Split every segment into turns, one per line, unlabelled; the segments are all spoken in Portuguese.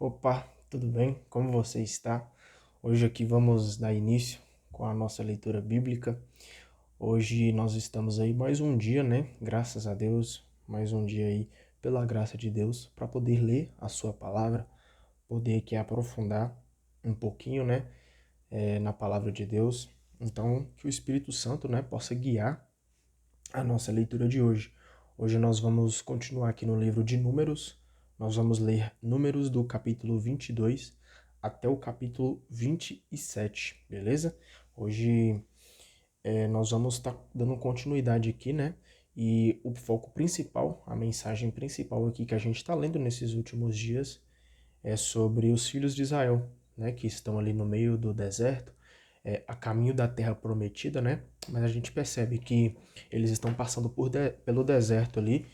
Opa, tudo bem? Como você está? Hoje aqui vamos dar início com a nossa leitura bíblica. Hoje nós estamos aí mais um dia, né? Graças a Deus, mais um dia aí pela graça de Deus para poder ler a sua palavra, poder aqui aprofundar um pouquinho, né? Na palavra de Deus. Então, que o Espírito Santo, né, possa guiar a nossa leitura de hoje. Hoje nós vamos continuar aqui no livro de Números. Nós vamos ler Números do capítulo 22 até o capítulo 27, beleza? Hoje nós vamos estar dando continuidade aqui, né? E o foco principal, a mensagem principal aqui que a gente está lendo nesses últimos dias é sobre os filhos de Israel, né? Que estão ali no meio do deserto, a caminho da terra prometida, né? Mas a gente percebe que eles estão passando pelo deserto ali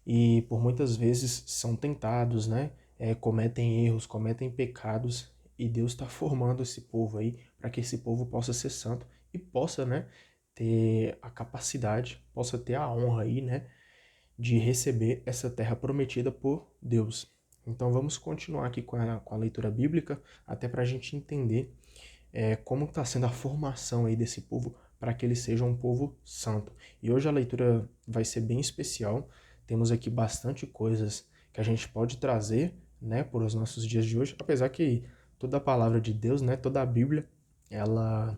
e por muitas vezes são tentados, né? Cometem erros, cometem pecados e Deus está formando esse povo aí para que esse povo possa ser santo e possa, né? Ter a capacidade, possa ter a honra aí, né? De receber essa terra prometida por Deus. Então vamos continuar aqui com a leitura bíblica, até para a gente entender como está sendo a formação aí desse povo para que ele seja um povo santo. E hoje a leitura vai ser bem especial. Temos aqui bastante coisas que a gente pode trazer, né, para os nossos dias de hoje, apesar que toda a palavra de Deus, né, toda a Bíblia, ela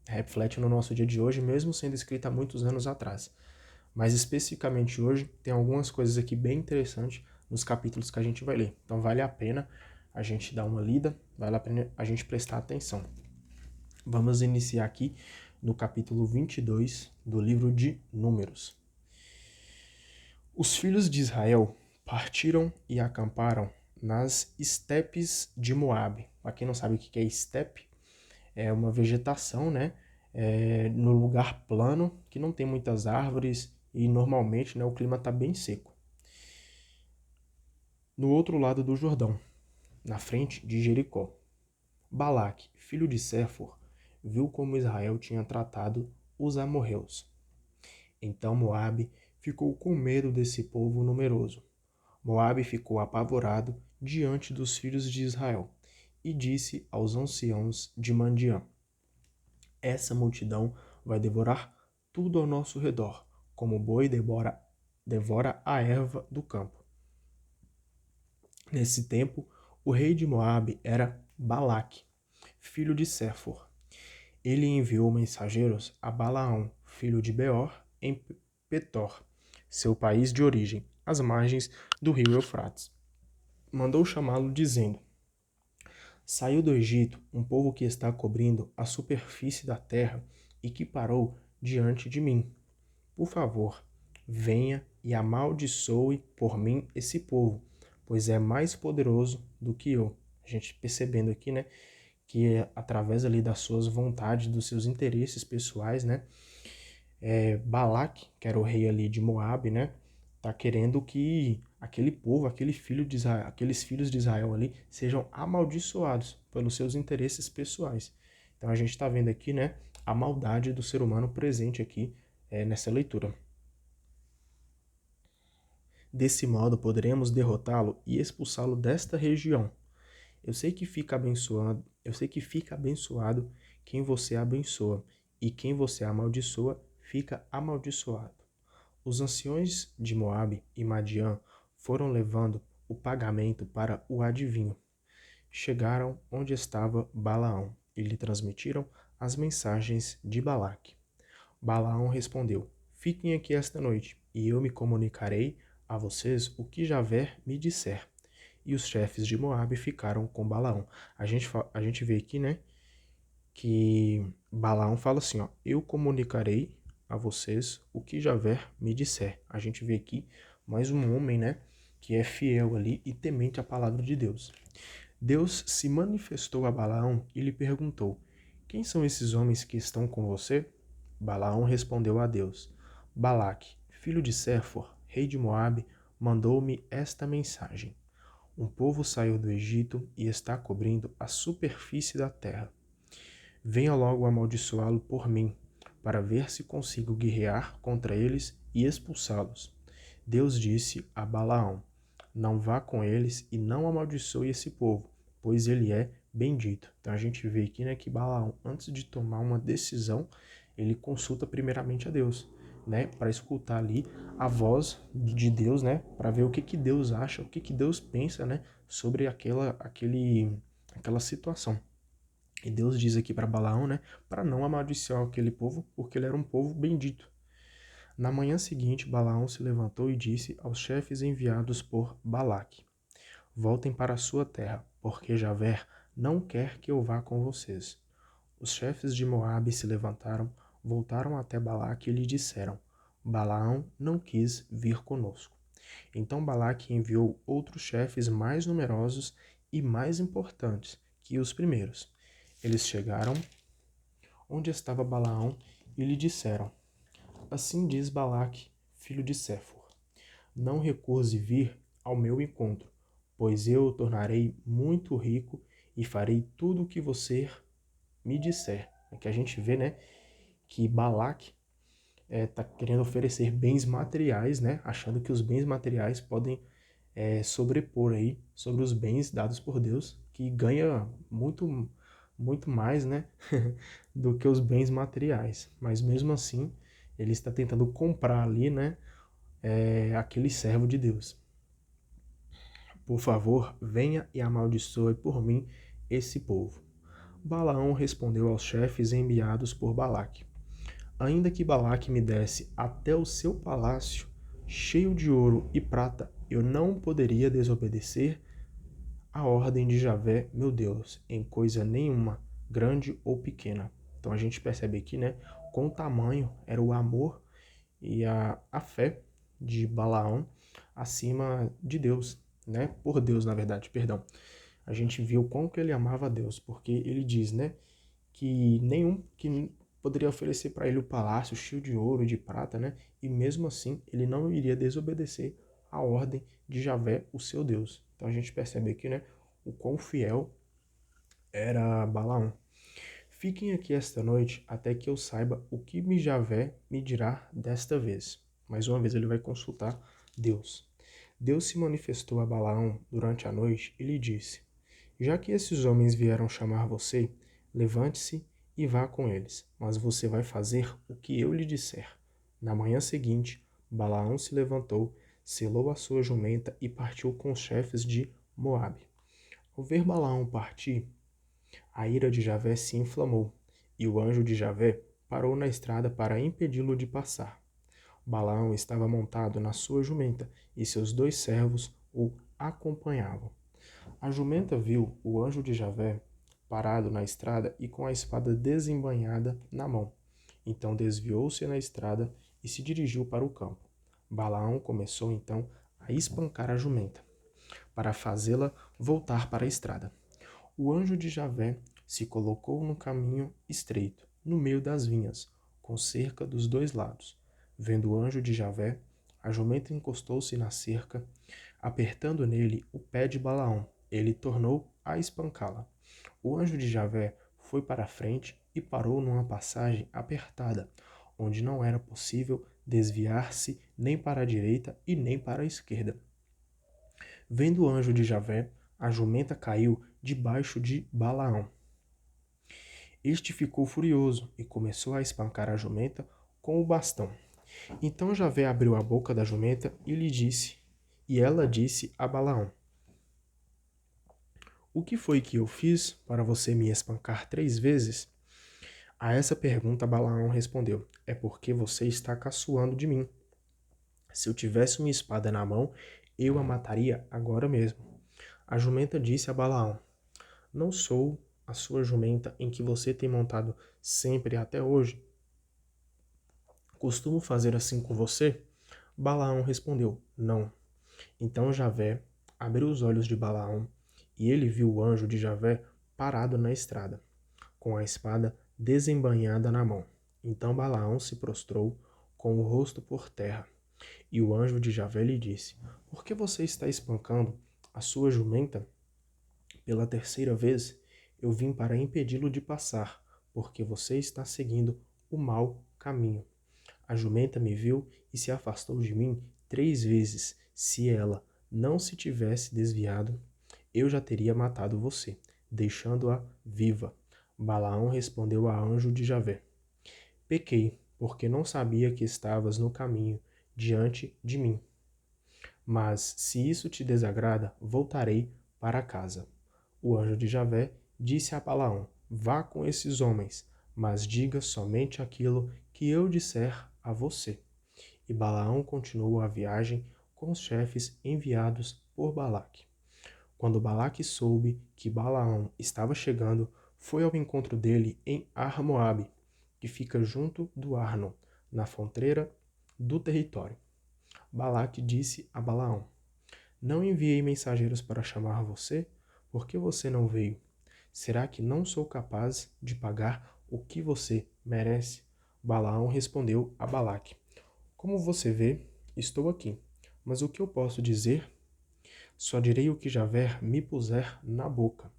reflete no nosso dia de hoje, mesmo sendo escrita há muitos anos atrás. Mas especificamente hoje tem algumas coisas aqui bem interessantes nos capítulos que a gente vai ler. Então vale a pena a gente dar uma lida, vale a pena a gente prestar atenção. Vamos iniciar aqui no capítulo 22 do livro de Números. Os filhos de Israel partiram e acamparam nas estepes de Moabe. Para quem não sabe o que é estepe, é uma vegetação, né? No lugar plano, que não tem muitas árvores e normalmente, né, o clima está bem seco. No outro lado do Jordão, na frente de Jericó, Balaque, filho de Séfor, viu como Israel tinha tratado os amorreus. Então Moabe ficou com medo desse povo numeroso. Moabe ficou apavorado diante dos filhos de Israel e disse aos anciãos de Mandiã: essa multidão vai devorar tudo ao nosso redor, como o boi devora a erva do campo. Nesse tempo, o rei de Moabe era Balaque, filho de Séfor. Ele enviou mensageiros a Balaão, filho de Beor, em Petor, seu país de origem, às margens do rio Eufrates. Mandou chamá-lo, dizendo: saiu do Egito um povo que está cobrindo a superfície da terra e que parou diante de mim. Por favor, venha e amaldiçoe por mim esse povo, pois é mais poderoso do que eu. A gente percebendo aqui, né, que através ali das suas vontades, dos seus interesses pessoais, né, Balaque, que era o rei ali de Moabe, né, tá querendo que aquele povo, aqueles filhos de Israel ali sejam amaldiçoados pelos seus interesses pessoais. Então a gente está vendo aqui, né, a maldade do ser humano presente aqui nessa leitura. Desse modo poderemos derrotá-lo e expulsá-lo desta região. Eu sei que fica abençoado quem você abençoa, e quem você amaldiçoa fica amaldiçoado. Os anciões de Moabe e Madiã foram levando o pagamento para o adivinho. Chegaram onde estava Balaão e lhe transmitiram as mensagens de Balaque. Balaão respondeu: fiquem aqui esta noite, e eu me comunicarei a vocês o que Javé me disser. E os chefes de Moabe ficaram com Balaão. A gente vê aqui, né, que Balaão fala assim, ó, eu comunicarei a vocês o que Javé me disser. A gente vê aqui mais um homem, né, que é fiel ali e temente à palavra de Deus. Deus se manifestou a Balaão e lhe perguntou: quem são esses homens que estão com você? Balaão respondeu a Deus: Balaque, filho de Séfor, rei de Moabe, mandou-me esta mensagem: um povo saiu do Egito e está cobrindo a superfície da terra. Venha logo amaldiçoá-lo por mim, para ver se consigo guerrear contra eles e expulsá-los. Deus disse a Balaão: Não vá com eles e não amaldiçoe esse povo, pois ele é bendito. Então a gente vê aqui, né, que Balaão, antes de tomar uma decisão, ele consulta primeiramente a Deus, né, para escutar ali a voz de Deus, né, para ver o que que Deus acha, o que que Deus pensa, né, sobre aquela situação. E Deus diz aqui para Balaão, né, para não amaldiçoar aquele povo, porque ele era um povo bendito. Na manhã seguinte, Balaão se levantou e disse aos chefes enviados por Balaque: Voltem para a sua terra, porque Javé não quer que eu vá com vocês. Os chefes de Moabe se levantaram, voltaram até Balaque e lhe disseram: Balaão não quis vir conosco. Então Balaque enviou outros chefes mais numerosos e mais importantes que os primeiros. Eles chegaram onde estava Balaão e lhe disseram: Assim diz Balaque, filho de Séfor: Não recuse vir ao meu encontro, pois eu o tornarei muito rico e farei tudo o que você me disser. É que a gente vê, né, que Balaque está querendo oferecer bens materiais, né, achando que os bens materiais podem sobrepor aí sobre os bens dados por Deus, que ganha muito mais, né, do que os bens materiais. Mas mesmo assim, ele está tentando comprar ali, né, aquele servo de Deus. Por favor, venha e amaldiçoe por mim esse povo. Balaão respondeu aos chefes enviados por Balaque: Ainda que Balaque me desse até o seu palácio, cheio de ouro e prata, eu não poderia desobedecer a ordem de Javé, meu Deus, em coisa nenhuma, grande ou pequena. Então a gente percebe aqui, né, quão tamanho era o amor e a fé de Balaão acima de Deus, né? Por Deus, na verdade, perdão. A gente viu quão que ele amava a Deus, porque ele diz, né, que nenhum que poderia oferecer para ele o palácio cheio de ouro e de prata, né? E mesmo assim, ele não iria desobedecer a ordem de Javé, o seu Deus. Então a gente percebe aqui, né, o quão fiel era Balaão. Fiquem aqui esta noite até que eu saiba o que Javé me dirá desta vez. Mais uma vez ele vai consultar Deus. Deus se manifestou a Balaão durante a noite e lhe disse: Já que esses homens vieram chamar você, levante-se e vá com eles, mas você vai fazer o que eu lhe disser. Na manhã seguinte, Balaão se levantou, selou a sua jumenta e partiu com os chefes de Moabe. Ao ver Balaão partir, a ira de Javé se inflamou, e o anjo de Javé parou na estrada para impedi-lo de passar. Balaão estava montado na sua jumenta, e seus 2 servos o acompanhavam. A jumenta viu o anjo de Javé parado na estrada e com a espada desembainhada na mão. Então desviou-se na estrada e se dirigiu para o campo. Balaão começou então a espancar a jumenta, para fazê-la voltar para a estrada. O anjo de Javé se colocou no caminho estreito, no meio das vinhas, com cerca dos 2 lados. Vendo o anjo de Javé, a jumenta encostou-se na cerca, apertando nele o pé de Balaão. Ele tornou a espancá-la. O anjo de Javé foi para a frente e parou numa passagem apertada, onde não era possível desviar-se nem para a direita e nem para a esquerda. Vendo o anjo de Javé, a jumenta caiu debaixo de Balaão. Este ficou furioso e começou a espancar a jumenta com o bastão. Então Javé abriu a boca da jumenta e ela disse a Balaão: O que foi que eu fiz para você me espancar 3 vezes? A essa pergunta Balaão respondeu: É porque você está caçoando de mim. Se eu tivesse uma espada na mão, eu a mataria agora mesmo. A jumenta disse a Balaão: Não sou a sua jumenta em que você tem montado sempre até hoje? Costumo fazer assim com você? Balaão respondeu: Não. Então Javé abriu os olhos de Balaão e ele viu o anjo de Javé parado na estrada, com a espada desembainhada na mão. Então Balaão se prostrou com o rosto por terra. E o anjo de Javé lhe disse: Por que você está espancando a sua jumenta pela 3ª vez? Eu vim para impedi-lo de passar, porque você está seguindo o mau caminho. A jumenta me viu e se afastou de mim 3 vezes. Se ela não se tivesse desviado, eu já teria matado você, deixando-a viva. Balaão respondeu a anjo de Javé: Pequei, porque não sabia que estavas no caminho diante de mim. Mas, se isso te desagrada, voltarei para casa. O anjo de Javé disse a Balaão: Vá com esses homens, mas diga somente aquilo que eu disser a você. E Balaão continuou a viagem com os chefes enviados por Balaque. Quando Balaque soube que Balaão estava chegando, foi ao encontro dele em Ar-Moabe, que fica junto do Arnon, na fronteira do território. Balaque disse a Balaão: Não enviei mensageiros para chamar você? Por que você não veio? Será que não sou capaz de pagar o que você merece? Balaão respondeu a Balaque: Como você vê, estou aqui. Mas o que eu posso dizer? Só direi o que Javé me puser na boca.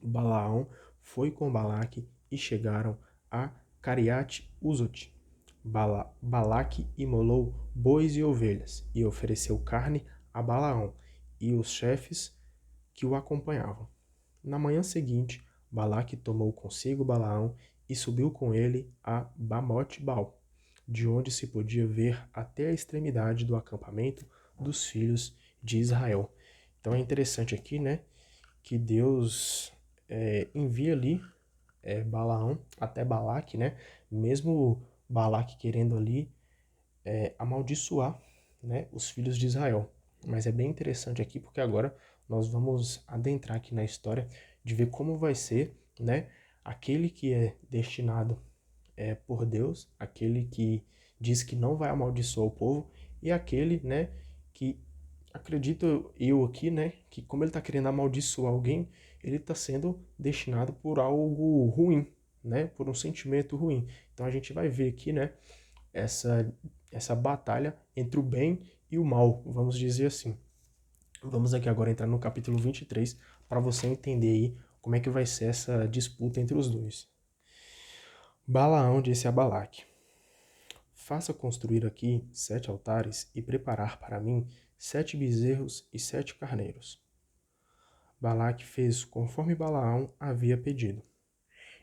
Balaão foi com Balaque e chegaram a Cariate-Uzote. Balaque imolou bois e ovelhas e ofereceu carne a Balaão e os chefes que o acompanhavam. Na manhã seguinte, Balaque tomou consigo Balaão e subiu com ele a Bamote-Baal, de onde se podia ver até a extremidade do acampamento dos filhos de Israel. Então é interessante aqui, né, que Deus envia ali Balaão até Balaque, né, mesmo Balaque querendo ali amaldiçoar, né, os filhos de Israel. Mas é bem interessante aqui porque agora nós vamos adentrar aqui na história de ver como vai ser, né, aquele que é destinado por Deus, aquele que diz que não vai amaldiçoar o povo e aquele, né, que acredito eu aqui, né, que como ele está querendo amaldiçoar alguém, ele está sendo destinado por algo ruim, né, por um sentimento ruim. Então a gente vai ver aqui, né, essa, essa batalha entre o bem e o mal, vamos dizer assim. Vamos aqui agora entrar no capítulo 23 para você entender aí como é que vai ser essa disputa entre os dois. Balaão disse a Balaque: Faça construir aqui 7 altares e preparar para mim 7 bezerros e 7 carneiros. Balaque fez conforme Balaão havia pedido.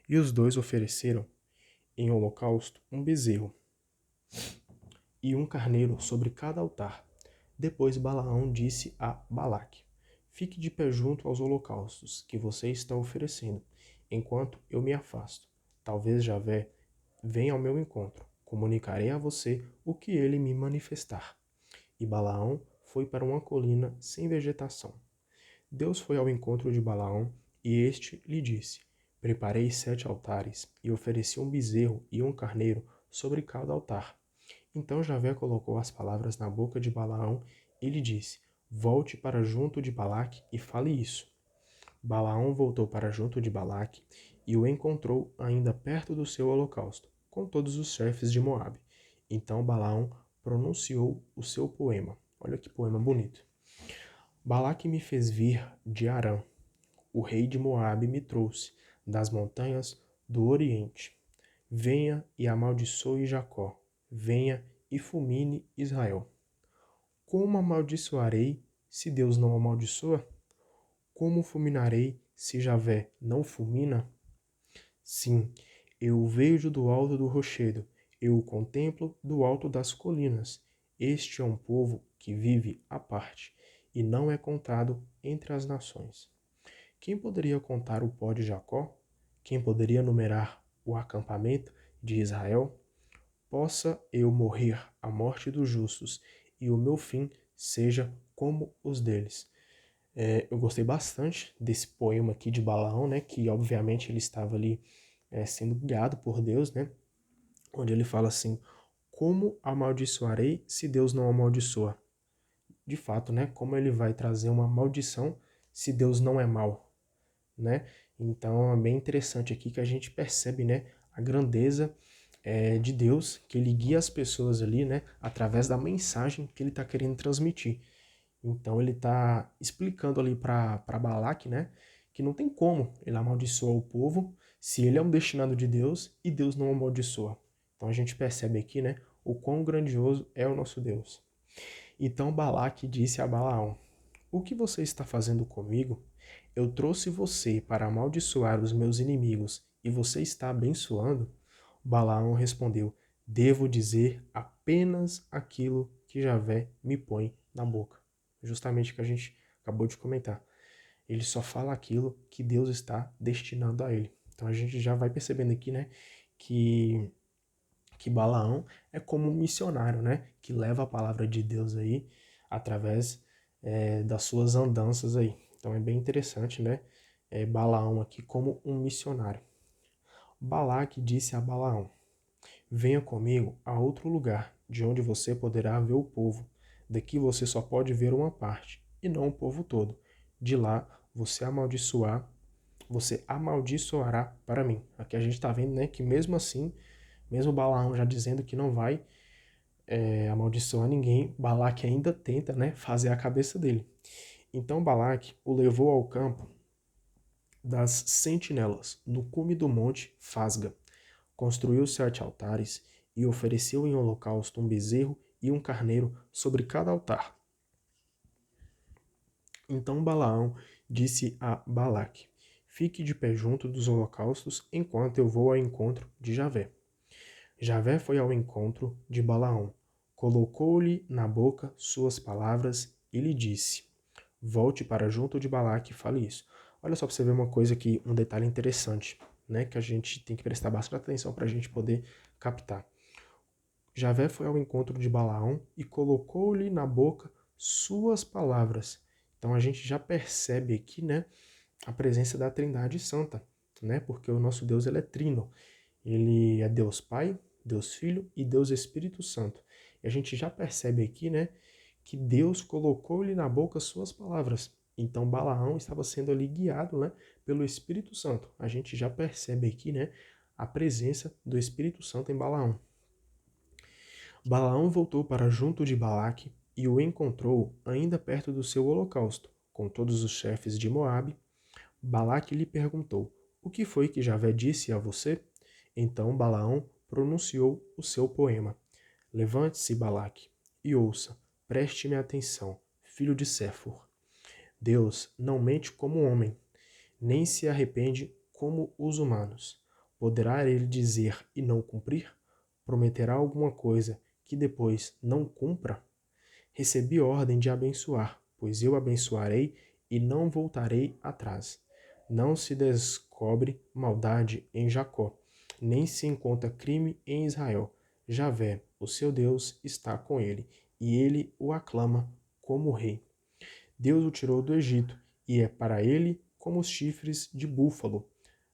E os dois ofereceram em holocausto um bezerro e um carneiro sobre cada altar. Depois Balaão disse a Balaque: Fique de pé junto aos holocaustos que você está oferecendo, enquanto eu me afasto. Talvez Javé venha ao meu encontro. Comunicarei a você o que ele me manifestar. E Balaão foi para uma colina sem vegetação. Deus foi ao encontro de Balaão, e este lhe disse: Preparei 7 altares, e ofereci um bezerro e um carneiro sobre cada altar. Então Javé colocou as palavras na boca de Balaão e lhe disse: Volte para junto de Balaque e fale isso. Balaão voltou para junto de Balaque e o encontrou ainda perto do seu holocausto, com todos os chefes de Moabe. Então Balaão pronunciou o seu poema. Olha que poema bonito. Balaque me fez vir de Arã. O rei de Moabe me trouxe das montanhas do Oriente. Venha e amaldiçoe Jacó. Venha e fulmine Israel. Como amaldiçoarei se Deus não amaldiçoa? Como fulminarei se Javé não fulmina? Sim, eu o vejo do alto do rochedo, eu o contemplo do alto das colinas. Este é um povo que vive à parte e não é contado entre as nações. Quem poderia contar o pó de Jacó? Quem poderia numerar o acampamento de Israel? Possa eu morrer a morte dos justos e o meu fim seja como os deles. Eu gostei bastante desse poema aqui de Balaão, né, que obviamente ele estava ali sendo guiado por Deus, né, onde ele fala assim: como amaldiçoarei se Deus não amaldiçoa? De fato, né, como ele vai trazer uma maldição se Deus não é mau, né? Então é bem interessante aqui que a gente percebe, né, a grandeza de Deus, que ele guia as pessoas ali, né, através da mensagem que ele está querendo transmitir. Então ele está explicando ali para Balaque, né, que não tem como ele amaldiçoar o povo se ele é um destinado de Deus e Deus não amaldiçoa. Então a gente percebe aqui, né, o quão grandioso é o nosso Deus. Então Balaque disse a Balaão: O que você está fazendo comigo? Eu trouxe você para amaldiçoar os meus inimigos e você está abençoando? Balaão respondeu: Devo dizer apenas aquilo que Javé me põe na boca. Justamente o que a gente acabou de comentar. Ele só fala aquilo que Deus está destinando a ele. Então a gente já vai percebendo aqui, né, que, que Balaão é como um missionário, né, que leva a palavra de Deus aí através das suas andanças aí. Então é bem interessante, né, Balaão aqui como um missionário. Balaque disse a Balaão: Venha comigo a outro lugar, de onde você poderá ver o povo. Daqui você só pode ver uma parte, e não o povo todo. De lá você amaldiçoará para mim. Aqui a gente está vendo, né, que mesmo assim, mesmo Balaão já dizendo que não vai amaldiçoar ninguém, Balaque ainda tenta, né, fazer a cabeça dele. Então Balaque o levou ao campo das sentinelas, no cume do monte Fasga. Construiu 7 altares e ofereceu em holocausto um bezerro e um carneiro sobre cada altar. Então Balaão disse a Balaque: Fique de pé junto dos holocaustos enquanto eu vou ao encontro de Javé. Javé foi ao encontro de Balaão, colocou-lhe na boca suas palavras e lhe disse: Volte para junto de Balaque e fale isso. Olha só para você ver uma coisa aqui, um detalhe interessante, né, que a gente tem que prestar bastante atenção para a gente poder captar. Javé foi ao encontro de Balaão e colocou-lhe na boca suas palavras. Então a gente já percebe aqui, né, a presença da Trindade Santa, né? Porque o nosso Deus ele é trino. Ele é Deus Pai, Deus Filho e Deus Espírito Santo. E a gente já percebe aqui, né, que Deus colocou-lhe na boca suas palavras. Então Balaão estava sendo ali guiado, né, pelo Espírito Santo. A gente já percebe aqui, né, a presença do Espírito Santo em Balaão. Balaão voltou para junto de Balaque e o encontrou ainda perto do seu holocausto, com todos os chefes de Moabe. Balaque lhe perguntou: O que foi que Javé disse a você? Então Balaão pronunciou o seu poema. Levante-se, Balaque, e ouça, preste-me atenção, filho de Séfor. Deus não mente como o homem, nem se arrepende como os humanos. Poderá ele dizer e não cumprir? Prometerá alguma coisa que depois não cumpra? Recebi ordem de abençoar, pois eu abençoarei e não voltarei atrás. Não se descobre maldade em Jacó, nem se encontra crime em Israel. Javé, o seu Deus, está com ele, e ele o aclama como rei. Deus o tirou do Egito, e é para ele como os chifres de búfalo.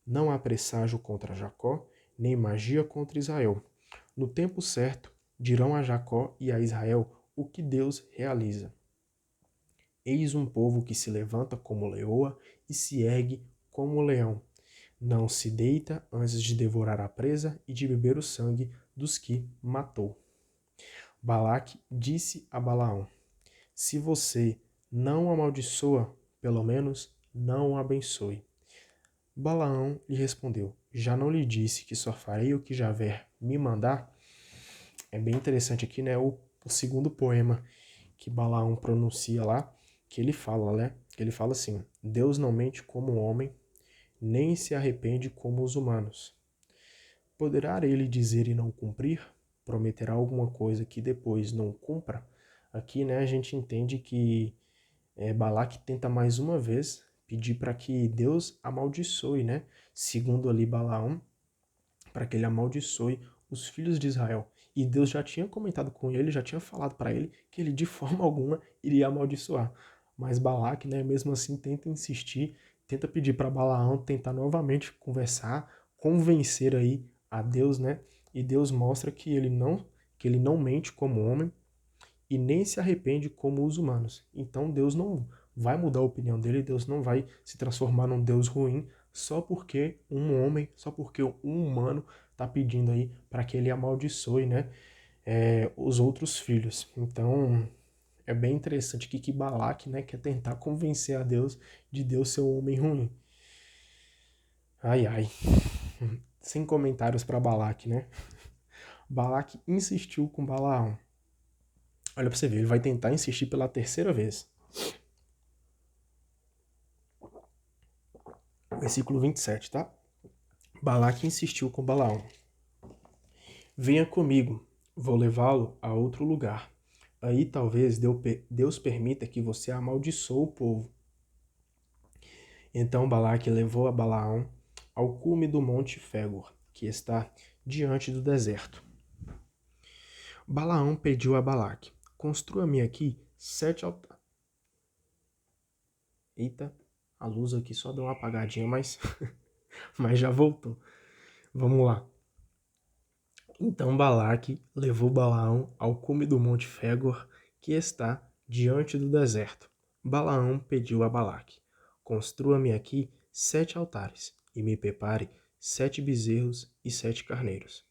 Não há presságio contra Jacó, nem magia contra Israel. No tempo certo, dirão a Jacó e a Israel o que Deus realiza. Eis um povo que se levanta como leoa e se ergue como leão. Não se deita antes de devorar a presa e de beber o sangue dos que matou. Balaque disse a Balaão: Se você não o amaldiçoa, pelo menos não o abençoe. Balaão lhe respondeu: Já não lhe disse que só farei o que Javé me mandar? É bem interessante aqui, né, o segundo poema que Balaão pronuncia lá, que ele fala, né? Ele fala assim: Deus não mente como o homem, nem se arrepende como os humanos. Poderá ele dizer e não cumprir? Prometerá alguma coisa que depois não cumpra? Aqui, né, a gente entende que Balaque tenta mais uma vez pedir para que Deus amaldiçoe, né? Segundo ali Balaão, para que ele amaldiçoe os filhos de Israel. E Deus já tinha comentado com ele, já tinha falado para ele que ele de forma alguma iria amaldiçoar. Mas Balaque, né, mesmo assim, tenta insistir, tenta pedir para Balaão tentar novamente conversar, convencer aí a Deus, né? E Deus mostra que ele não mente como homem e nem se arrepende como os humanos. Então Deus não vai mudar a opinião dele, Deus não vai se transformar num Deus ruim só porque um homem, só porque um humano está pedindo aí para que ele amaldiçoe, né, os outros filhos. Então é bem interessante aqui que Balaque, né, quer tentar convencer a Deus de Deus ser um homem ruim. Ai, ai. Sem comentários para Balaque, né? Balaque insistiu com Balaão. Olha para você ver, ele vai tentar insistir pela terceira vez. Versículo 27, tá? Balaque insistiu com Balaão. Venha comigo, vou levá-lo a outro lugar. Aí talvez Deus permita que você amaldiçoe o povo. Então Balaque levou a Balaão ao cume do monte Fégor, que está diante do deserto. Balaão pediu a Balaque, construa-me aqui 7 altares. Eita, a luz aqui só deu uma apagadinha, mas já voltou. Vamos lá. Então Balaque levou Balaão ao cume do monte Fégor, que está diante do deserto. Balaão pediu a Balaque, construa-me aqui 7 altares, e me prepare 7 bezerros e 7 carneiros.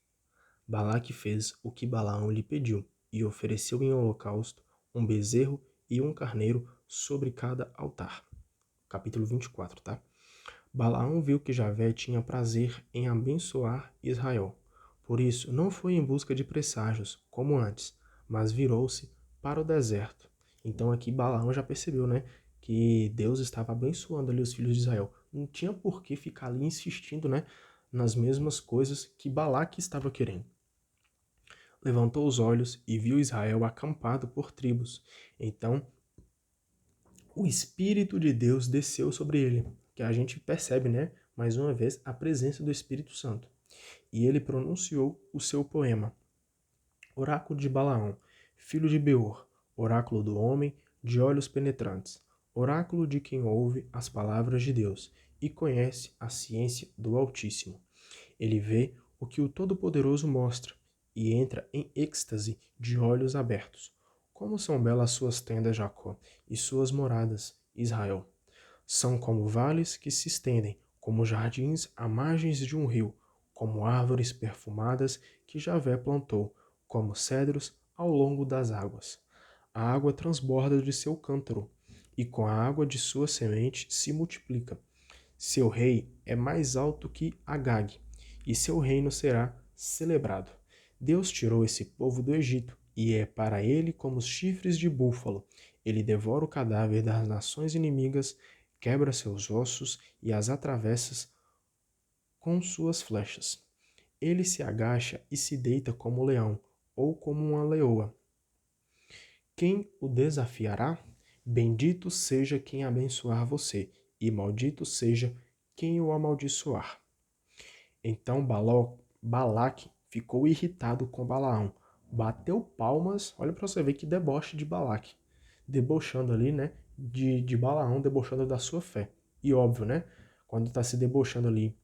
Balaque fez o que Balaão lhe pediu, e ofereceu em holocausto um bezerro e um carneiro sobre cada altar. Capítulo 24, tá? Balaão viu que Javé tinha prazer em abençoar Israel. Por isso, não foi em busca de presságios, como antes, mas virou-se para o deserto. Então aqui Balaão já percebeu, né, que Deus estava abençoando ali os filhos de Israel. Não tinha por que ficar ali insistindo, né, nas mesmas coisas que Balaque estava querendo. Levantou os olhos e viu Israel acampado por tribos. Então, o Espírito de Deus desceu sobre ele, que a gente percebe, né, mais uma vez, a presença do Espírito Santo. E ele pronunciou o seu poema. Oráculo de Balaão, filho de Beor, oráculo do homem de olhos penetrantes, oráculo de quem ouve as palavras de Deus e conhece a ciência do Altíssimo. Ele vê o que o Todo-Poderoso mostra e entra em êxtase de olhos abertos. Como são belas suas tendas, Jacó, e suas moradas, Israel. São como vales que se estendem, como jardins à margens de um rio, como árvores perfumadas que Javé plantou, como cedros ao longo das águas. A água transborda de seu cântaro, e com a água de sua semente se multiplica. Seu rei é mais alto que Agag, e seu reino será celebrado. Deus tirou esse povo do Egito, e é para ele como os chifres de búfalo. Ele devora o cadáver das nações inimigas, quebra seus ossos e as atravessa com suas flechas. Ele se agacha e se deita como leão, ou como uma leoa. Quem o desafiará? Bendito seja quem abençoar você, e maldito seja quem o amaldiçoar. Então Balaque ficou irritado com Balaão, bateu palmas, olha para você ver que deboche de Balaque, debochando ali, né, de Balaão, debochando da sua fé. E óbvio, né, quando está se debochando ali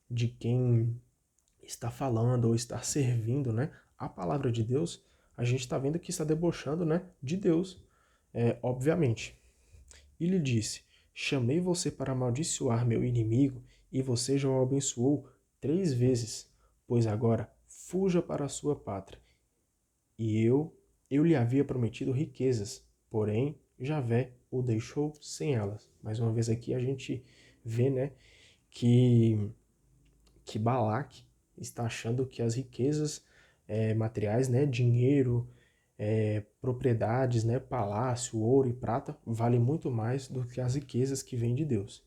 de quem está falando ou está servindo, né, a palavra de Deus, a gente está vendo que está debochando, né, de Deus, obviamente. E lhe disse, chamei você para amaldiçoar meu inimigo e você já o abençoou 3 vezes, pois agora fuja para a sua pátria. E eu lhe havia prometido riquezas, porém Javé o deixou sem elas. Mais uma vez aqui a gente vê, né, que Balaque está achando que as riquezas materiais, né, dinheiro, propriedades, né, palácio, ouro e prata, valem muito mais do que as riquezas que vêm de Deus.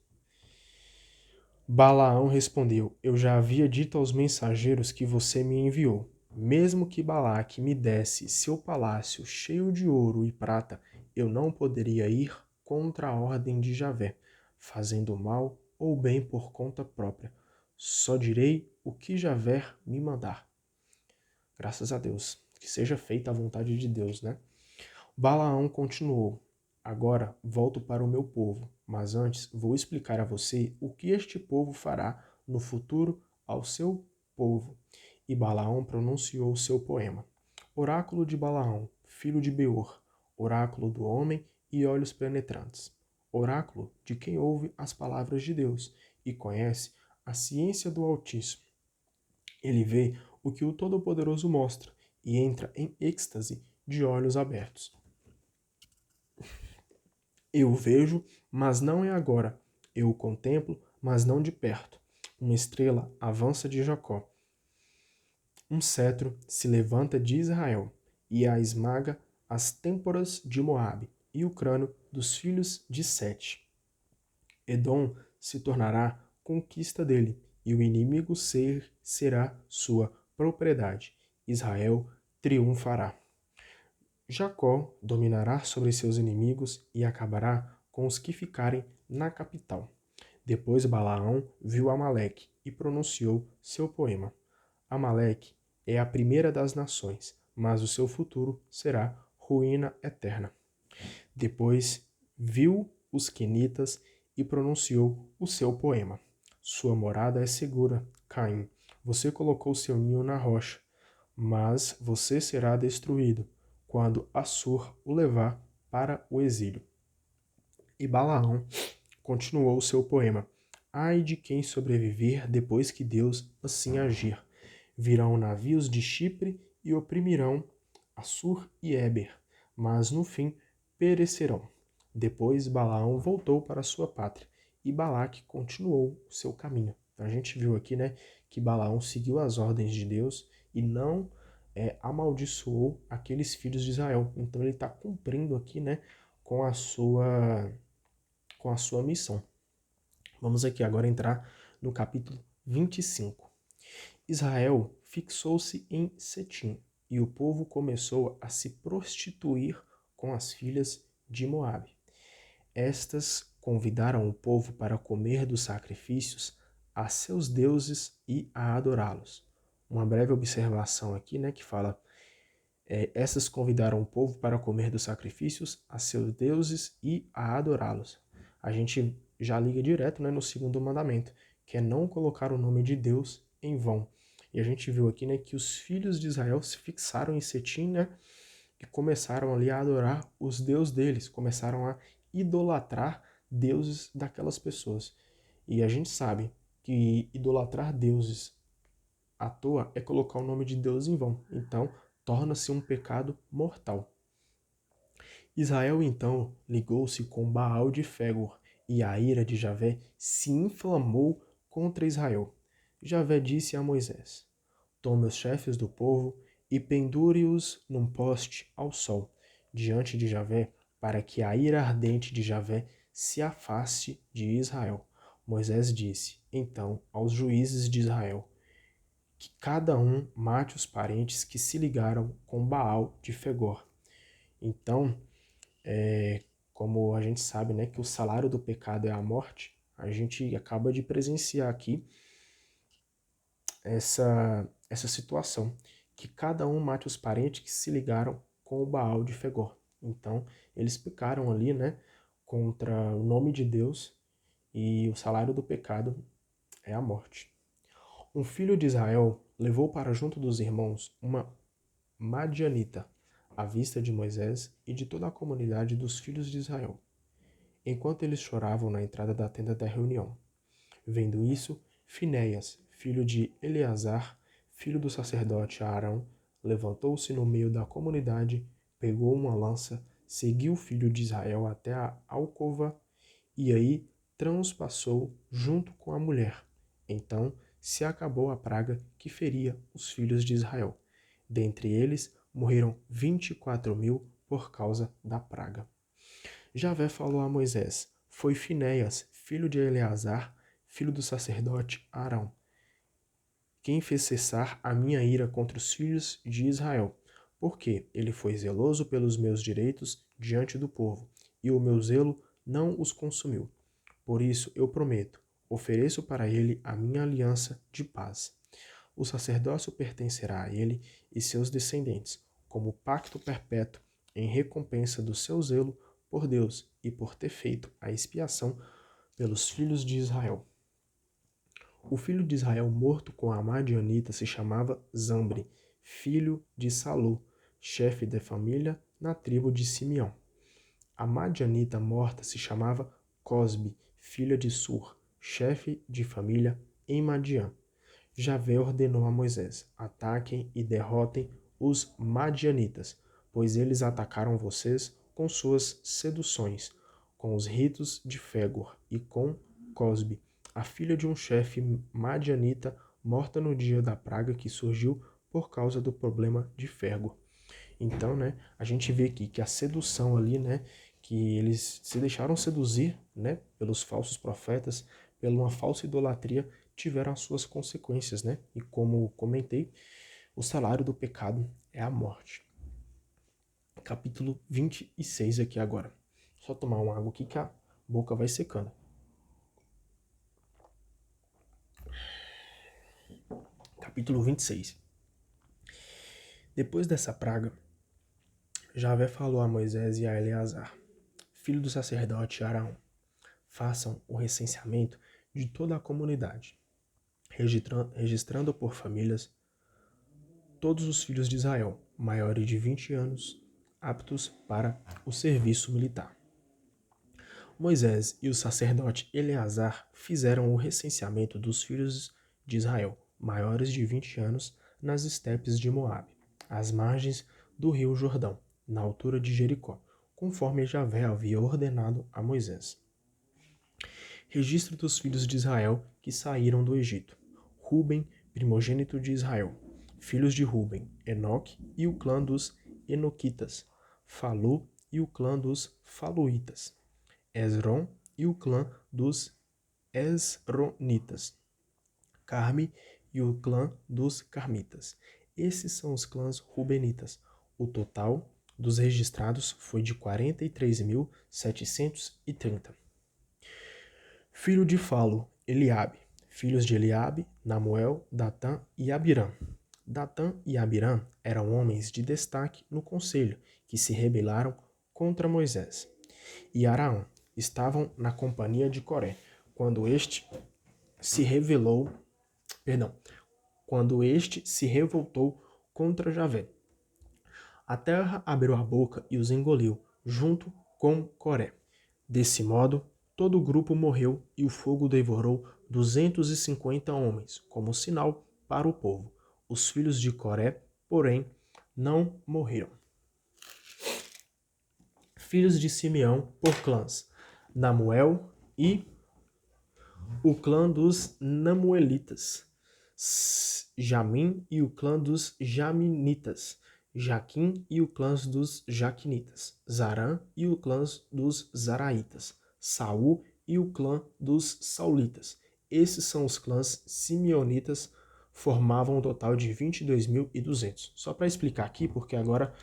Balaão respondeu, eu já havia dito aos mensageiros que você me enviou. Mesmo que Balaque me desse seu palácio cheio de ouro e prata, eu não poderia ir contra a ordem de Javé, fazendo mal ou bem por conta própria. Só direi o que Javé me mandar. Graças a Deus. Que seja feita a vontade de Deus, né? Balaão continuou. Agora volto para o meu povo, mas antes vou explicar a você o que este povo fará no futuro ao seu povo. E Balaão pronunciou o seu poema. Oráculo de Balaão, filho de Beor, oráculo do homem e olhos penetrantes. Oráculo de quem ouve as palavras de Deus e conhece a ciência do Altíssimo. Ele vê o que o Todo-Poderoso mostra e entra em êxtase de olhos abertos. Eu o vejo, mas não é agora. Eu o contemplo, mas não de perto. Uma estrela avança de Jacó. Um cetro se levanta de Israel e a esmaga as têmporas de Moabe e o crânio dos filhos de Sete. Edom se tornará conquista dele, e o inimigo será sua propriedade. Israel triunfará. Jacó dominará sobre seus inimigos e acabará com os que ficarem na capital. Depois Balaão viu Amaleque e pronunciou seu poema. Amaleque é a primeira das nações, mas o seu futuro será ruína eterna. Depois viu os quenitas e pronunciou o seu poema. Sua morada é segura, Caim. Você colocou seu ninho na rocha, mas você será destruído quando Assur o levar para o exílio. E Balaão continuou seu poema. Ai de quem sobreviver depois que Deus assim agir. Virão navios de Chipre e oprimirão Assur e Éber, mas no fim perecerão. Depois Balaão voltou para sua pátria e Balaque continuou o seu caminho. Então, a gente viu aqui, né, que Balaão seguiu as ordens de Deus e não amaldiçoou aqueles filhos de Israel. Então ele está cumprindo aqui, né, com a sua missão. Vamos aqui agora entrar no capítulo 25. Israel fixou-se em Setim, e o povo começou a se prostituir com as filhas de Moabe. Estas convidaram o povo para comer dos sacrifícios a seus deuses e a adorá-los. Uma breve observação aqui, né, que fala: essas convidaram o povo para comer dos sacrifícios a seus deuses e a adorá-los. A gente já liga direto, né, no segundo mandamento, que é não colocar o nome de Deus em vão. E a gente viu aqui, né, que os filhos de Israel se fixaram em Setim, né, e começaram ali a adorar os deuses deles, começaram a idolatrar deuses daquelas pessoas. E a gente sabe que idolatrar deuses à toa é colocar o nome de Deus em vão. Então, torna-se um pecado mortal. Israel então ligou-se com Baal de Fegor, e a ira de Javé se inflamou contra Israel. Javé disse a Moisés: Tome os chefes do povo e pendure-os num poste ao sol, diante de Javé, para que a ira ardente de Javé se afaste de Israel. Moisés disse, então, aos juízes de Israel, que cada um mate os parentes que se ligaram com Baal de Fegor. Então, como a gente sabe, né, que o salário do pecado é a morte, a gente acaba de presenciar aqui essa situação, que cada um mate os parentes que se ligaram com o Baal de Fegor. Então, eles pecaram ali, né, contra o nome de Deus, e o salário do pecado é a morte. Um filho de Israel levou para junto dos irmãos uma madianita, à vista de Moisés e de toda a comunidade dos filhos de Israel, enquanto eles choravam na entrada da tenda da reunião. Vendo isso, Finéias, filho de Eleazar, filho do sacerdote Arão, levantou-se no meio da comunidade, pegou uma lança, seguiu o filho de Israel até a alcova e aí transpassou junto com a mulher. Então se acabou a praga que feria os filhos de Israel. Dentre eles morreram 24.000 por causa da praga. Javé falou a Moisés: Foi Finéias, filho de Eleazar, filho do sacerdote Arão, quem fez cessar a minha ira contra os filhos de Israel, porque ele foi zeloso pelos meus direitos diante do povo, e o meu zelo não os consumiu. Por isso eu prometo, ofereço para ele a minha aliança de paz. O sacerdócio pertencerá a ele e seus descendentes, como pacto perpétuo, em recompensa do seu zelo por Deus e por ter feito a expiação pelos filhos de Israel. O filho de Israel morto com a madianita se chamava Zambre, filho de Salu, chefe de família na tribo de Simeão. A madianita morta se chamava Cosbe, filha de Sur, chefe de família em Madian. Javé ordenou a Moisés: ataquem e derrotem os madianitas, pois eles atacaram vocês com suas seduções, com os ritos de Fegor e com Cosbe, a filha de um chefe madianita morta no dia da praga que surgiu por causa do problema de Fegor. Então, né, a gente vê aqui que a sedução ali, né, que eles se deixaram seduzir, né, pelos falsos profetas, pela uma falsa idolatria, tiveram as suas consequências, né? E como comentei, o salário do pecado é a morte. Capítulo 26 aqui agora. Só tomar uma água aqui que a boca vai secando. Capítulo 26. Depois dessa praga, Javé falou a Moisés e a Eleazar, filho do sacerdote Araão: façam o recenseamento de toda a comunidade, registrando por famílias todos os filhos de Israel, maiores de 20 anos, aptos para o serviço militar. Moisés e o sacerdote Eleazar fizeram o recenseamento dos filhos de Israel, maiores de 20 anos, nas estepes de Moabe, às margens do rio Jordão, na altura de Jericó, conforme Javé havia ordenado a Moisés. Registro dos filhos de Israel que saíram do Egito. Ruben, primogênito de Israel. Filhos de Ruben, Enoque e o clã dos Enoquitas. Falu e o clã dos Faluítas. Esrom e o clã dos Esronitas. Carme e o clã dos Carmitas. Esses são os clãs rubenitas. O total dos registrados foi de 43.730. Filho de Falo, Eliabe. Filhos de Eliabe, Namuel, Datã e Abirã. Datã e Abirã eram homens de destaque no conselho, que se rebelaram contra Moisés e Araão. Estavam na companhia de Coré, quando este se revoltou contra Javé. A terra abriu a boca e os engoliu, junto com Coré. Desse modo, todo o grupo morreu e o fogo devorou 250 homens, como sinal para o povo. Os filhos de Coré, porém, não morreram. Filhos de Simeão por clãs: Namuel e o clã dos Namuelitas, Jamim e o clã dos Jaminitas, Jaquim e o clã dos Jaquinitas, Zarã e o clã dos Zaraitas, Saul e o clã dos Saulitas. Esses são os clãs simeonitas, formavam um total de 22.200. Só para explicar aqui, porque agora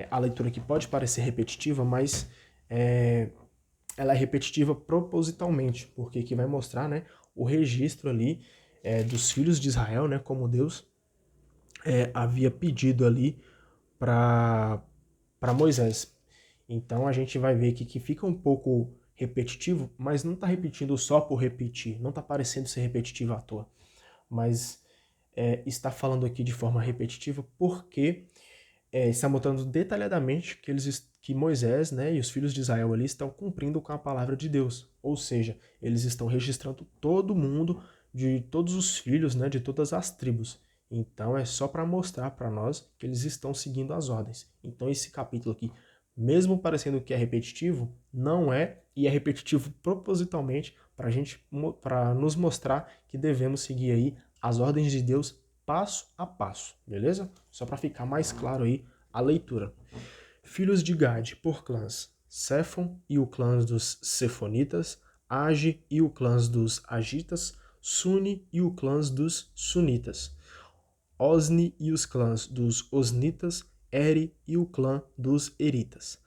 a leitura aqui pode parecer repetitiva, mas ela é repetitiva propositalmente, porque aqui vai mostrar, né, o registro ali dos filhos de Israel, né, como Deus havia pedido ali para Moisés. Então a gente vai ver aqui que fica um pouco repetitivo, mas não está repetindo só por repetir, não está parecendo ser repetitivo à toa, mas está falando aqui de forma repetitiva porque está mostrando detalhadamente que Moisés, né, e os filhos de Israel ali estão cumprindo com a palavra de Deus. Ou seja, eles estão registrando todo mundo, de todos os filhos, né, de todas as tribos. Então é só para mostrar para nós que eles estão seguindo as ordens. Então esse capítulo aqui, mesmo parecendo que é repetitivo, não é, e é repetitivo propositalmente para nos mostrar que devemos seguir aí as ordens de Deus passo a passo, beleza? Só para ficar mais claro aí a leitura. Filhos de Gade por clãs: Séfon e o clã dos Sefonitas, Age e o clã dos Agitas, Suni e o clã dos Sunitas, Osni e os clãs dos Osnitas, Eri e o clã dos Eritas,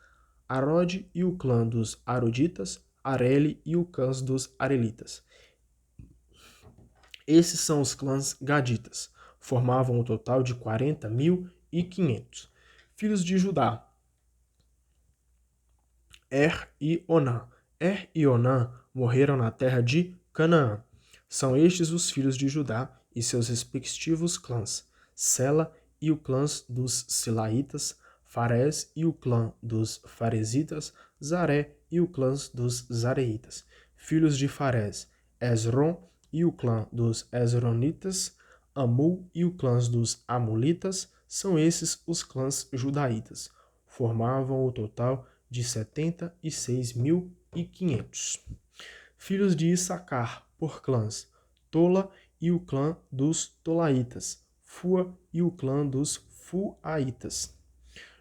Arode e o clã dos Aroditas, Areli e o clã dos Arelitas. Esses são os clãs gaditas. Formavam um total de 40.500. Filhos de Judá: e Onã. E Onã morreram na terra de Canaã. São estes os filhos de Judá e seus respectivos clãs: Sela e o clã dos Selaitas, Farés e o clã dos Faresitas, Zaré e o clã dos Zareitas. Filhos de Farés: Esrom e o clã dos Esronitas, Amul e o clã dos Amulitas. São esses os clãs judaítas. Formavam o total de 76.500. Filhos de Issacar por clãs: Tola e o clã dos Tolaitas, Fua e o clã dos Fuaitas,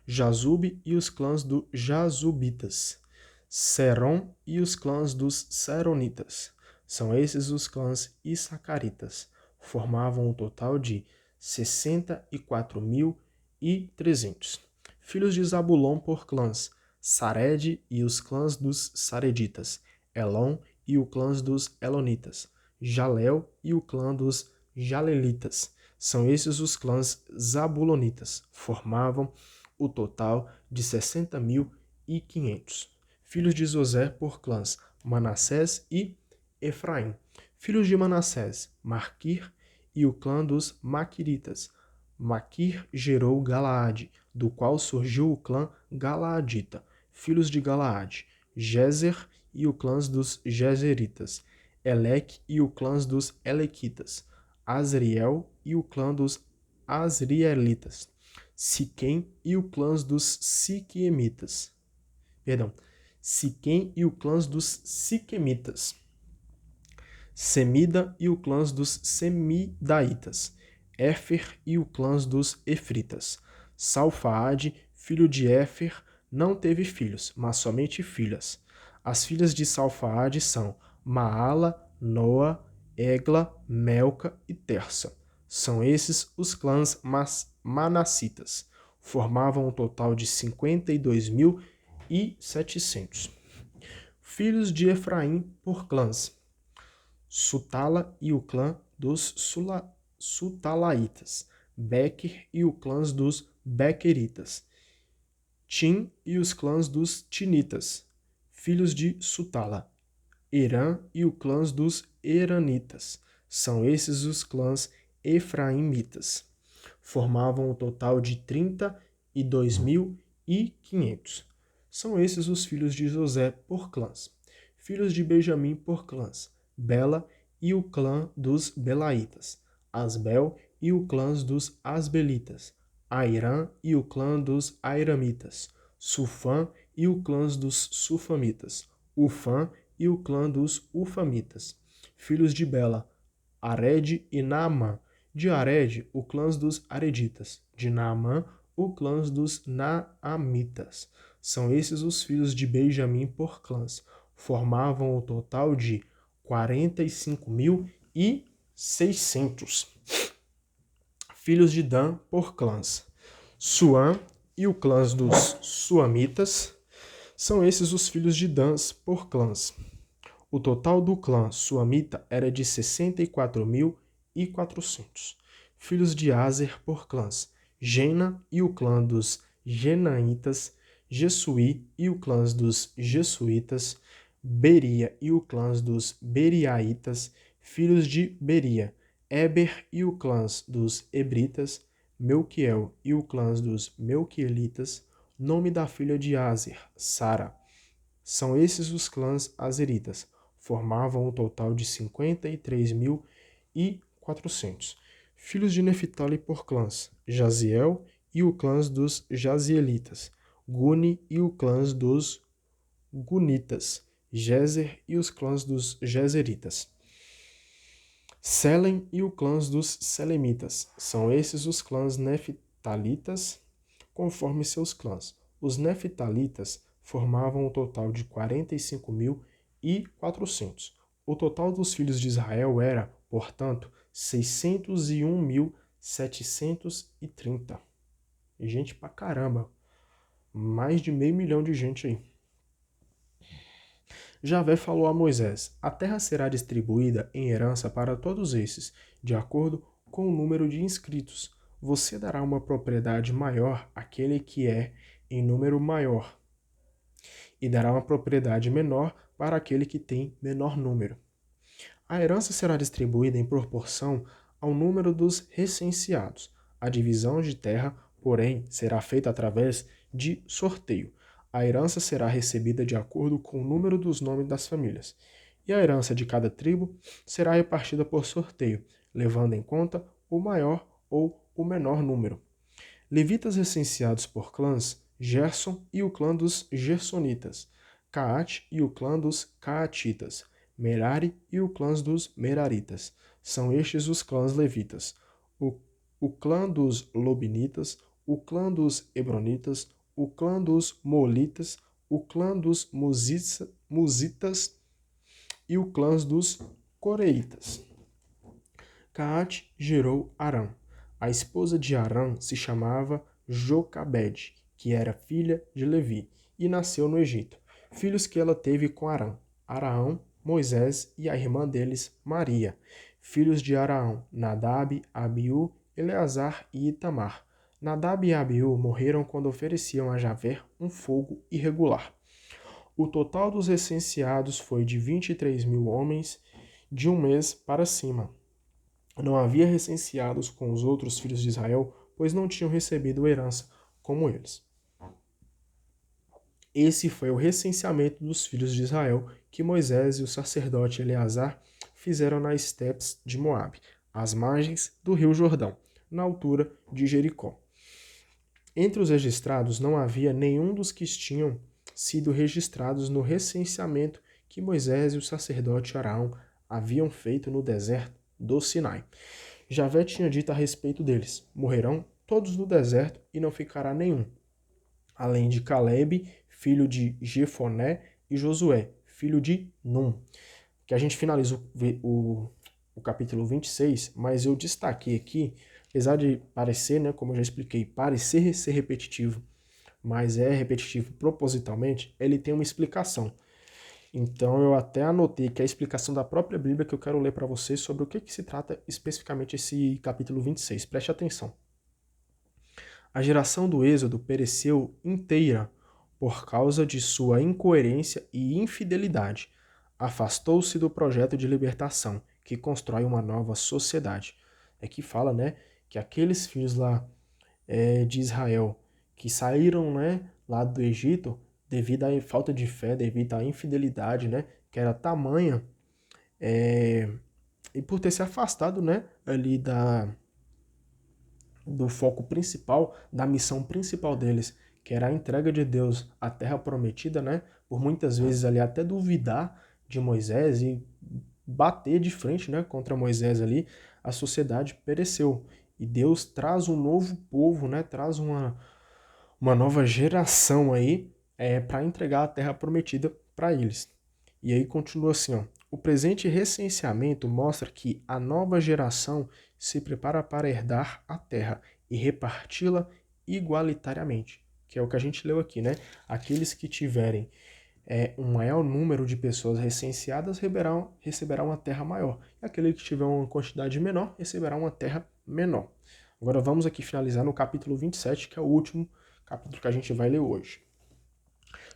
Jazube e os clãs dos Jazubitas, Serom e os clãs dos Seronitas. São esses os clãs Issacaritas. Formavam um total de 64.300. Filhos de Zabulon por clãs: Sarede e os clãs dos Sareditas, Elon e o clãs dos Elonitas, Jalel e o clã dos Jalelitas. São esses os clãs Zabulonitas. Formavam o total de 60.500. Filhos de José por clãs: Manassés e Efraim. Filhos de Manassés: Maquir e o clã dos Maquiritas. Maquir gerou Galaade, do qual surgiu o clã Galaadita. Filhos de Galaade: Jezer e o clã dos Jezeritas. Eleque e o clã dos Elequitas. Asriel e o clã dos Asrielitas. Siquém e o clã dos Siquemitas. Siquém e o clã dos Siquemitas. Semida e o clã dos Semidaitas. Éfer e o clã dos Efritas. Salfaade, filho de Éfer, não teve filhos, mas somente filhas. As filhas de Salfaade são Maala, Noa, Egla, Melca e Tersa. São esses os clãs manassitas. Formavam um total de 52.700. Filhos de Efraim por clãs: Sutala e o clã dos Sutalaitas. Bequer e o clã dos Bequeritas. Tim e os clãs dos Tinitas. Filhos de Sutala: Herã e o clã dos Heranitas. São esses os clãs efraimitas. Formavam um total de 32.500. São esses os filhos de José por clãs. Filhos de Benjamim por clãs: Bela e o clã dos Belaitas. Asbel e o clã dos Asbelitas. Airã e o clã dos Airamitas. Sufã e o clã dos Sufamitas. Ufã e o clã dos Ufamitas. Filhos de Bela: Arede e Naamã. De Arede, o clã dos Areditas. De Naamã, o clã dos Naamitas. São esses os filhos de Benjamim por clãs. Formavam o total de 45.600. Filhos de Dan por clãs: Suã e o clã dos Suamitas. São esses os filhos de Dan por clãs. O total do clã Suamita era de 64.400. Filhos de Aser por clãs: Gena e o clã dos Genaitas, Jesuí e o clã dos Jesuítas, Beria e o clã dos Beriaitas. Filhos de Beria: Eber e o clã dos Ebritas, Melquiel e o clã dos Melquielitas. Nome da filha de Aser: Sara. São esses os clãs azeritas. Formavam um total de 53.400. Filhos de Neftali por clãs: Jaziel e o clã dos Jazielitas. Guni e o clã dos Gunitas. Jezer e os clãs dos Jezeritas. Selem e o clã dos Selemitas. São esses os clãs neftalitas, conforme seus clãs. Os neftalitas formavam um total de 45.400. O total dos filhos de Israel era, portanto, 601.730. Gente pra caramba. Mais de 500.000 de gente aí. Javé falou a Moisés: a terra será distribuída em herança para todos esses, de acordo com o número de inscritos. Você dará uma propriedade maior àquele que é em número maior, e dará uma propriedade menor para aquele que tem menor número. A herança será distribuída em proporção ao número dos recenseados. A divisão de terra, porém, será feita através de sorteio. A herança será recebida de acordo com o número dos nomes das famílias. E a herança de cada tribo será repartida por sorteio, levando em conta o maior ou o menor número. Levitas recenseados por clãs: Gerson e o clã dos Gersonitas, Caate e o clã dos Caatitas, Merari e o clã dos Meraritas. São estes os clãs levitas: o clã dos Lobinitas, o clã dos Hebronitas, o clã dos Molitas, o clã dos Musitas e o clã dos Coreitas. Caate gerou Arã. A esposa de Arã se chamava Jocabede, que era filha de Levi, e nasceu no Egito. Filhos que ela teve com Arã: Araão, Moisés e a irmã deles, Maria. Filhos de Araão: Nadab, Abiú, Eleazar e Itamar. Nadab e Abiú morreram quando ofereciam a Javé um fogo irregular. O total dos recenseados foi de 23.000 homens de um mês para cima. Não havia recenseados com os outros filhos de Israel, pois não tinham recebido herança como eles. Esse foi o recenseamento dos filhos de Israel que Moisés e o sacerdote Eleazar fizeram nas estepes de Moabe, às margens do rio Jordão, na altura de Jericó. Entre os registrados não havia nenhum dos que tinham sido registrados no recenseamento que Moisés e o sacerdote Araão haviam feito no deserto do Sinai. Javé tinha dito a respeito deles: morrerão todos no deserto e não ficará nenhum, além de Calebe, filho de Jefoné, e Josué, filho de Num. Que a gente finaliza o capítulo 26, mas eu destaquei aqui, apesar de parecer, né, como eu já expliquei, parecer ser repetitivo, mas é repetitivo propositalmente, ele tem uma explicação. Então eu até anotei que é a explicação da própria Bíblia que eu quero ler para vocês sobre o que se trata especificamente esse capítulo 26. Preste atenção. A geração do Êxodo pereceu inteira por causa de sua incoerência e infidelidade. Afastou-se do projeto de libertação, que constrói uma nova sociedade. É que fala, né, que aqueles filhos lá de Israel que saíram, né, lá do Egito devido à falta de fé, devido à infidelidade, né, que era tamanha, e por ter se afastado, né, ali do foco principal, da missão principal deles, que era a entrega de Deus à terra prometida, né, por muitas vezes ali até duvidar de Moisés e bater de frente, né, contra Moisés ali, a sociedade pereceu. E Deus traz um novo povo, né, traz uma nova geração aí para entregar a terra prometida para eles. E aí continua assim, ó. O presente recenseamento mostra que a nova geração se prepara para herdar a terra e reparti-la igualitariamente, que é o que a gente leu aqui, né? Aqueles que tiverem um maior número de pessoas recenseadas receberão uma terra maior. E aquele que tiver uma quantidade menor receberá uma terra menor. Agora vamos aqui finalizar no capítulo 27, que é o último capítulo que a gente vai ler hoje.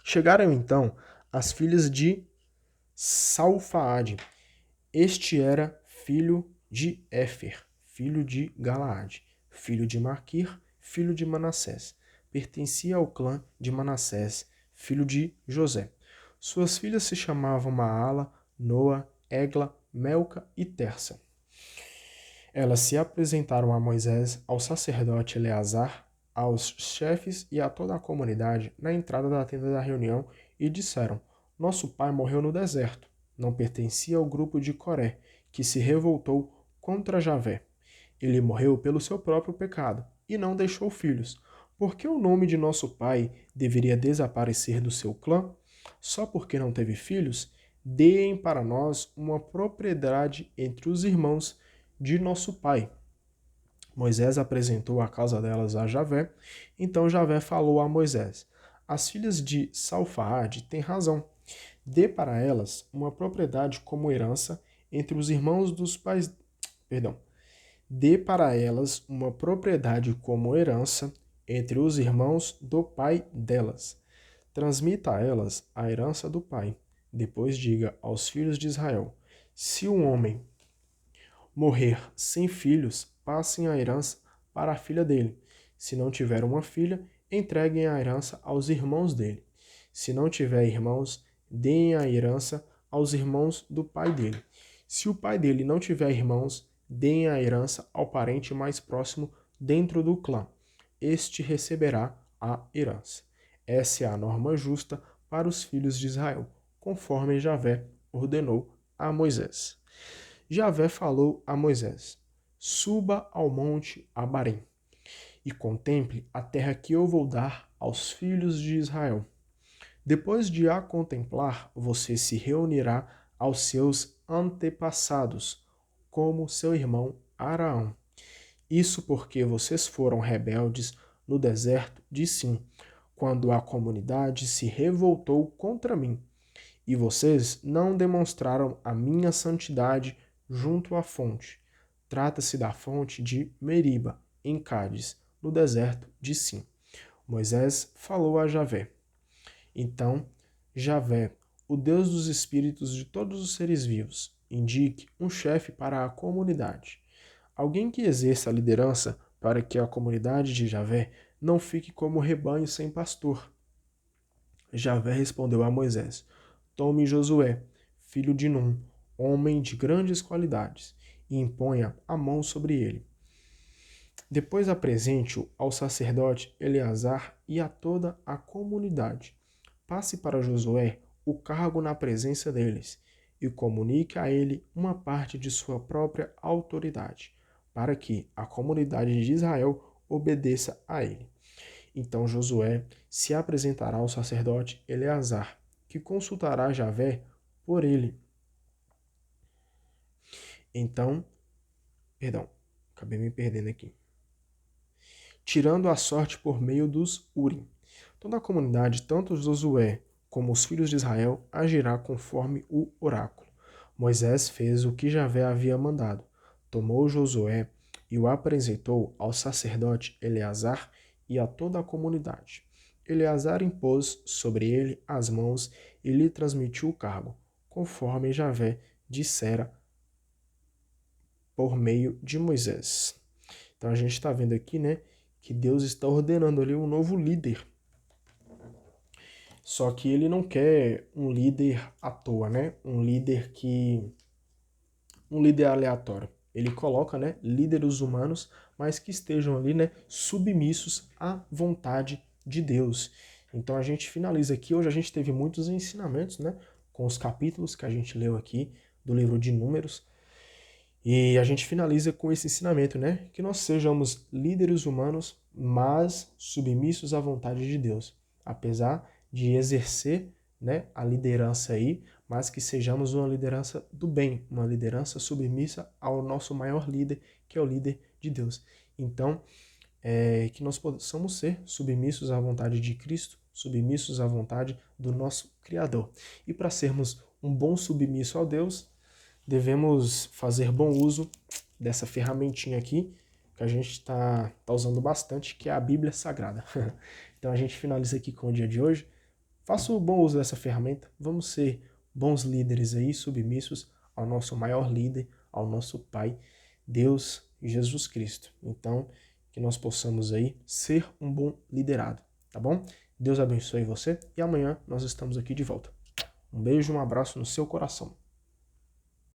Chegaram então as filhas de Salfaade. Este era filho de Éfer, filho de Galaade, filho de Maquir, filho de Manassés. Pertencia ao clã de Manassés, filho de José. Suas filhas se chamavam Maala, Noa, Egla, Melca e Tersa. Elas se apresentaram a Moisés, ao sacerdote Eleazar, aos chefes e a toda a comunidade na entrada da tenda da reunião e disseram: Nosso pai morreu no deserto. Não pertencia ao grupo de Coré, que se revoltou contra Javé. Ele morreu pelo seu próprio pecado e não deixou filhos. Por que o nome de nosso pai deveria desaparecer do seu clã? Só porque não teve filhos? Deem para nós uma propriedade entre os irmãos de nosso pai. Moisés apresentou a causa delas a Javé. Então Javé falou a Moisés: As filhas de Salfaade têm razão. Dê para elas uma propriedade como herança entre os irmãos dos pais. Perdão. Dê para elas uma propriedade como herança entre os irmãos do pai delas. Transmita a elas a herança do pai. Depois diga aos filhos de Israel: Se um homem morrer sem filhos, passem a herança para a filha dele. Se não tiver uma filha, entreguem a herança aos irmãos dele. Se não tiver irmãos, deem a herança aos irmãos do pai dele. Se o pai dele não tiver irmãos, deem a herança ao parente mais próximo dentro do clã. Este receberá a herança. Essa é a norma justa para os filhos de Israel, conforme Javé ordenou a Moisés. Javé falou a Moisés: Suba ao monte Abarim e contemple a terra que eu vou dar aos filhos de Israel. Depois de a contemplar, você se reunirá aos seus antepassados, como seu irmão Araão. Isso porque vocês foram rebeldes no deserto de Sim, quando a comunidade se revoltou contra mim, e vocês não demonstraram a minha santidade junto à fonte. Trata-se da fonte de Meriba, em Cádiz, no deserto de Sim. Moisés falou a Javé. Então, Javé, o Deus dos espíritos de todos os seres vivos, indique um chefe para a comunidade. Alguém que exerça a liderança para que a comunidade de Javé não fique como rebanho sem pastor. Javé respondeu a Moisés: Tome Josué, filho de Num, homem de grandes qualidades, e imponha a mão sobre ele. Depois apresente-o ao sacerdote Eleazar e a toda a comunidade. Passe para Josué o cargo na presença deles e comunique a ele uma parte de sua própria autoridade, para que a comunidade de Israel obedeça a ele. Então Josué se apresentará ao sacerdote Eleazar, que consultará Javé por ele. Acabei me perdendo aqui. Tirando a sorte por meio dos Urim. Toda a comunidade, tanto Josué como os filhos de Israel, agirá conforme o oráculo. Moisés fez o que Javé havia mandado. Tomou Josué e o apresentou ao sacerdote Eleazar e a toda a comunidade. Eleazar impôs sobre ele as mãos e lhe transmitiu o cargo, conforme Javé dissera por meio de Moisés. Então a gente está vendo aqui, né, que Deus está ordenando ali um novo líder. Só que ele não quer um líder à toa, né? Um líder aleatório. Ele coloca, né, líderes humanos, mas que estejam ali, né, submissos à vontade de Deus. Então a gente finaliza aqui. Hoje a gente teve muitos ensinamentos, né, com os capítulos que a gente leu aqui do livro de Números. E a gente finaliza com esse ensinamento, né, que nós sejamos líderes humanos, mas submissos à vontade de Deus. Apesar de exercer, né, a liderança aí, mas que sejamos uma liderança do bem, uma liderança submissa ao nosso maior líder, que é o líder de Deus. Então, que nós possamos ser submissos à vontade de Cristo, submissos à vontade do nosso Criador. E para sermos um bom submisso a Deus, devemos fazer bom uso dessa ferramentinha aqui, que a gente está usando bastante, que é a Bíblia Sagrada. Então a gente finaliza aqui com o dia de hoje. Faça o bom uso dessa ferramenta. Vamos ser bons líderes aí, submissos ao nosso maior líder, ao nosso Pai, Deus e Jesus Cristo. Então, que nós possamos aí ser um bom liderado, tá bom? Deus abençoe você e amanhã nós estamos aqui de volta. Um beijo, um abraço no seu coração.